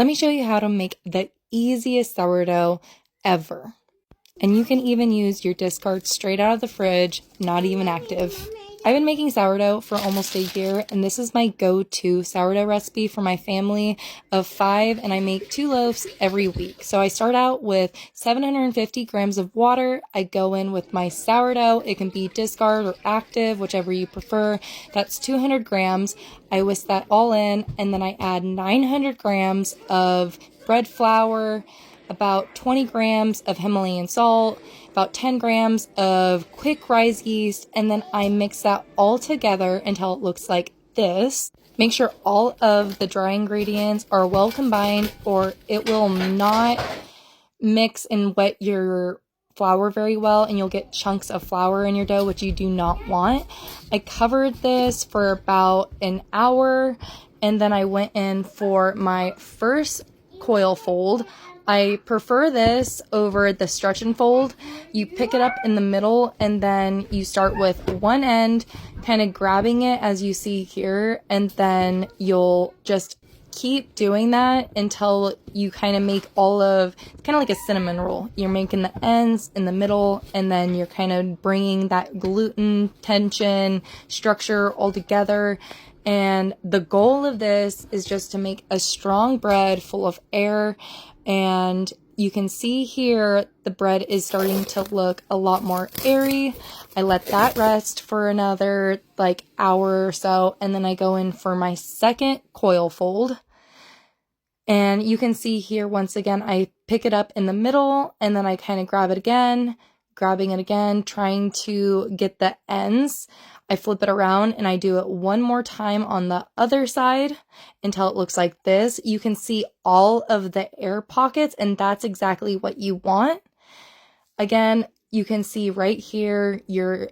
Let me show you how to make the easiest sourdough ever. And you can even use your discards straight out of the fridge, not even active. I've been making sourdough for almost a year, and this is my go-to sourdough recipe for my family of 5, and I make 2 loaves every week. So I start out with 750 grams of water. I go in with my sourdough. It can be discard or active, whichever you prefer. That's 200 grams. I whisk that all in, and then I add 900 grams of bread flour, about 20 grams of Himalayan salt, about 10 grams of quick rise yeast, and then I mix that all together until it looks like this. Make sure all of the dry ingredients are well combined or it will not mix and wet your flour very well and you'll get chunks of flour in your dough, which you do not want. I covered this for about an hour and then I went in for my first coil fold. I prefer this over the stretch and fold. You pick it up in the middle and then you start with one end, kind of grabbing it as you see here, and then you'll just keep doing that until you kind of make it's kind of like a cinnamon roll. You're making the ends in the middle and then you're kind of bringing that gluten, tension, structure all together. And the goal of this is just to make a strong bread full of air. And you can see here the bread is starting to look a lot more airy. I let that rest for another hour or so, and then I go in for my second coil fold. And you can see here once again I pick it up in the middle and then I kind of grab it again, grabbing it again, trying to get the ends. I flip it around and I do it one more time on the other side until it looks like this. You can see all of the air pockets and that's exactly what you want. Again, you can see right here, you're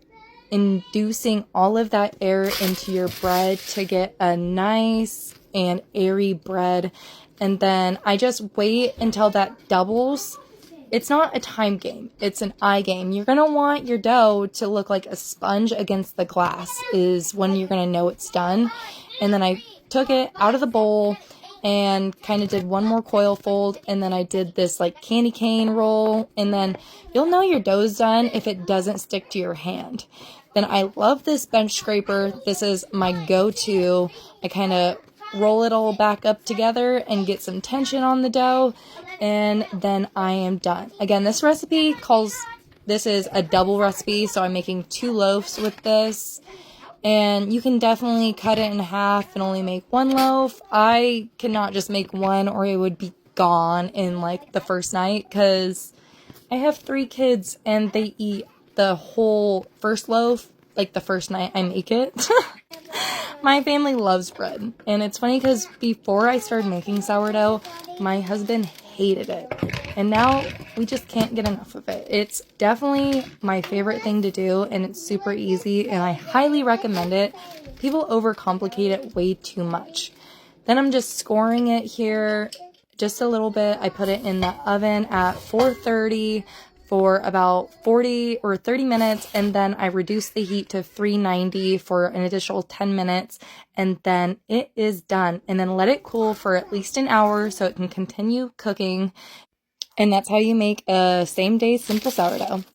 inducing all of that air into your bread to get a nice and airy bread. And then I just wait until that doubles. It's not a time game, it's an eye game. You're gonna want your dough to look like a sponge against the glass is when you're gonna know it's done. And then I took it out of the bowl and kind of did one more coil fold, and then I did this candy cane roll, and then you'll know your dough's done if it doesn't stick to your hand. Then I love this bench scraper. This is my go-to. I kind of roll it all back up together and get some tension on the dough, and then I am done. Again, this is a double recipe, so I'm making 2 loaves with this, and you can definitely cut it in half and only make 1 loaf. I cannot just make 1 or it would be gone in the first night because I have 3 kids and they eat the whole first loaf the first night I make it. My family loves bread, and it's funny because before I started making sourdough, my husband hated it, and now we just can't get enough of it. It's definitely my favorite thing to do, and it's super easy, and I highly recommend it. People overcomplicate it way too much. Then I'm just scoring it here just a little bit. I put it in the oven at 430 for about 40 or 30 minutes, and then I reduce the heat to 390 for an additional 10 minutes, and then it is done. And then let it cool for at least an hour so it can continue cooking. And that's how you make a same-day simple sourdough.